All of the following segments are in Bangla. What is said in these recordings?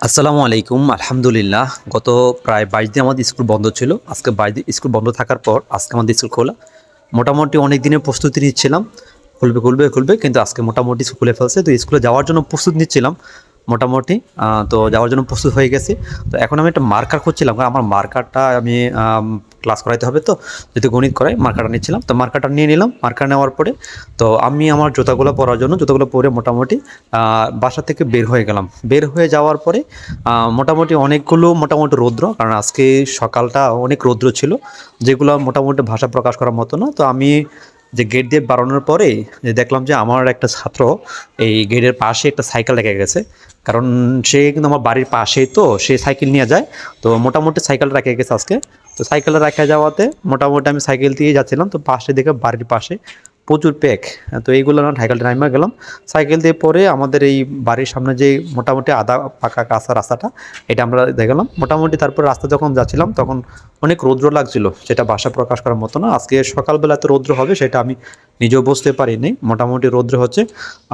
আসসালামু আলাইকুম। আলহামদুলিল্লাহ গত প্রায় ২২ দিন আমাদের স্কুল বন্ধ ছিল। আজকে ২২ দিন স্কুল বন্ধ থাকার পর আজকে আমাদের স্কুল খোলা। মোটামুটি অনেক দিনের প্রস্তুতি নিচ্ছিলাম। খুলবে কিন্তু আজকে মোটামুটি খুলে ফেলছে। তো স্কুলে যাওয়ার জন্য প্রস্তুতি নিচ্ছিলাম মোটামুটি। তো যাওয়ার জন্য প্রস্তুত হয়ে গেছি। তো এখন আমি একটা মার্কার খুঁজছিলাম। কারণ আমার মার্কারটা আমি ক্লাস করাইতে হবে তো। যেহেতু গণিত করাই মার্কারটা নিচ্ছিলাম। তো মার্কারটা নিয়ে নিলাম। মার্কার নেওয়ার পরে তো আমি আমার জুতাগুলো পরার জন্য জুতাগুলো পরে মোটামুটি বাসা থেকে বের হয়ে গেলাম। বের হয়ে যাওয়ার পরে মোটামুটি অনেকগুলো মোটামুটি রৌদ্র, কারণ আজকে সকালটা অনেক রৌদ্র ছিল, যেগুলো মোটামুটি ভাষা প্রকাশ করার মতো না। তো আমি যে গেট দিয়ে বাড়ানোর পরে যে দেখলাম যে আমার একটা ছাত্র এই গেটের পাশে একটা সাইকেল রেখে গেছে। কারণ সে কিন্তু আমার বাড়ির পাশেই, তো সে সাইকেল নিয়ে যায়। তো মোটামুটি সাইকেল রেখে গেছে আজকে। তো সাইকেলটা রেখে যাওয়াতে মোটামুটি আমি সাইকেল দিয়ে যাচ্ছিলাম, তো পাশে দেখে বাড়ির পাশে প্রচুর প্যাক। তো এইগুলো না সাইকেলটা নামিয়ে গেলাম। সাইকেল দিয়ে পরে আমাদের এই বাড়ির সামনে যে মোটামুটি আধা পাকা কাঁচা রাস্তাটা, এটা আমরা দেখলাম মোটামুটি। তারপর রাস্তা যখন যাচ্ছিলাম তখন অনেক রৌদ্র লাগছিল, সেটা ভাষা প্রকাশ করার মতো না। আজকে সকালবেলা এত রৌদ্র হবে সেটা আমি নিজেও বুঝতে পারিনি। মোটামুটি রৌদ্র হচ্ছে।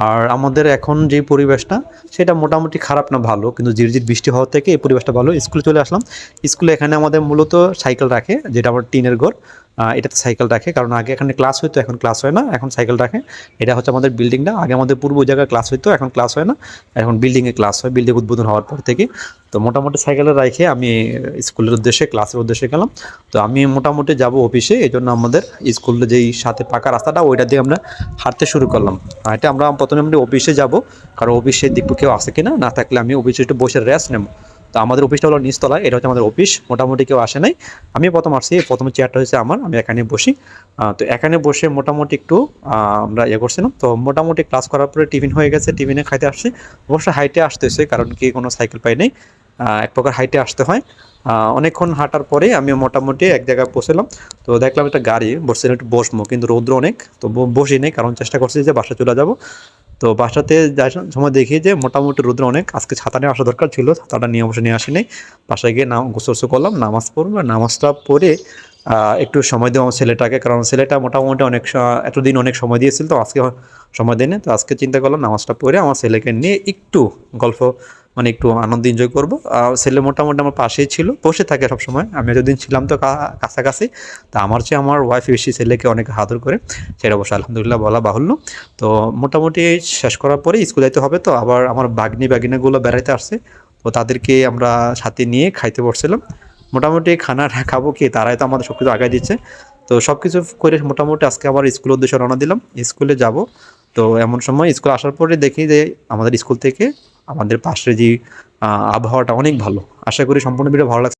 আর আমাদের এখন যে পরিবেশটা সেটা মোটামুটি খারাপ না, ভালো, কিন্তু ঝিরঝির বৃষ্টি হওয়ার থেকে এই পরিবেশটা ভালো। স্কুলে চলে আসলাম। স্কুলে এখানে আমাদের মূলত সাইকেল রাখে, যেটা আমার টিনের ঘর। এটাতে সাইকেল রাখে, কারণ আগে এখানে ক্লাস হইতো, এখন ক্লাস হয় না, এখন সাইকেল রাখে। এটা হচ্ছে আমাদের বিল্ডিংটা। আগে আমাদের পূর্ব জায়গায় ক্লাস হইতো, এখন ক্লাস হয় না, এখন বিল্ডিংয়ে ক্লাস হয়, বিল্ডিং উদ্বোধন হওয়ার পর থেকে। তো মোটামুটি সাইকেলে রাখে আমি স্কুলের উদ্দেশ্যে, ক্লাসের উদ্দেশ্যে গেলাম। তো আমি মোটামুটি যাব অফিসে, এই জন্য আমাদের স্কুলের যেই সাথে পাকা রাস্তাটা ওইটা দিয়ে আমরা হাঁটতে শুরু করলাম। এটা আমরা প্রথমে অফিসে যাব, কারণ অফিসে দেখবো কেউ আসে কিনা, না থাকলে আমি অফিসে একটু বসে রেস্ট নেব। তো আমাদের অফিসটা হলো নিচতলায়, এটা হচ্ছে আমাদের অফিস। মোটামুটি কেউ আসে নাই, আমি প্রথম আসছি। প্রথমে চেয়ারটা হচ্ছে আমার, আমি এখানে বসি। তো এখানে বসে মোটামুটি একটু আমরা করছিলাম। তো মোটামুটি ক্লাস করার পরে টিফিন হয়ে গেছে, টিফিনে খাইতে আসছি। অবশ্যই হাইটে আসতেছে, কারণ কি কোনো সাইকেল পাই নাই, এক প্রকার হাইটে আসতে হয়। অনেকক্ষণ হাঁটার পরে আমি মোটামুটি এক জায়গায় পৌঁছলাম। তো দেখলাম একটা গাড়ি, বসছিলাম একটু বসবো, কিন্তু রৌদ্র অনেক, তো বসি নেই, কারণ চেষ্টা করছি যে বাসা চলে যাব। তো বাসাতে যাওয়ার সময় দেখি যে মোটামুটি রৌদ্র অনেক। আজকে ছাতা নিয়ে আসা দরকার ছিল, ছাতাটা নিয়ে অবশ্যই নিয়ে আসিনি। বাসায় গিয়ে গোসল করলাম, নামাজ পড়বো। নামাজটা পড়ে একটু সময় দেবো আমার ছেলেটাকে, কারণ ছেলেটা মোটামুটি অনেক এতদিন অনেক সময় দিয়েছিল, তো আজকে সময় দেয়নি। তো আজকে চিন্তা করলাম নামাজটা পড়ে আমার ছেলেকে নিয়ে একটু গল্প, মানে একটু আনন্দ এনজয় করবো। ছেলে মোটামুটি আমার পাশেই ছিল, বসে থাকে সবসময়। আমি এতদিন ছিলাম তো কাছাকাছি। তা আমার চেয়ে আমার ওয়াইফ বেশি ছেলেকে অনেক আদর করে, সেটা অবশ্য আলহামদুলিল্লাহ বলা বাহুল্য। তো মোটামুটি শেষ করার পরে স্কুল যাইতে হবে। তো আবার আমার বাগিনাগুলো বেড়াইতে আসছে, তো তাদেরকে আমরা সাথে নিয়ে খাইতে বসছিলাম। মোটামুটি খানাটা খাবো কি, তারাই তো আমাদের সব কিছু আগায় দিচ্ছে। তো সব কিছু করে মোটামুটি আজকে আবার স্কুলের উদ্দেশ্যে রওনা দিলাম, স্কুলে যাব। তো এমন সময় স্কুল আসার পরে দেখি যে আমাদের স্কুল থেকে আমাদের পাশে যে আবহাওয়াটা অনেক ভালো। আশা করি সম্পূর্ণ ভিডিও ভালো লাগছে।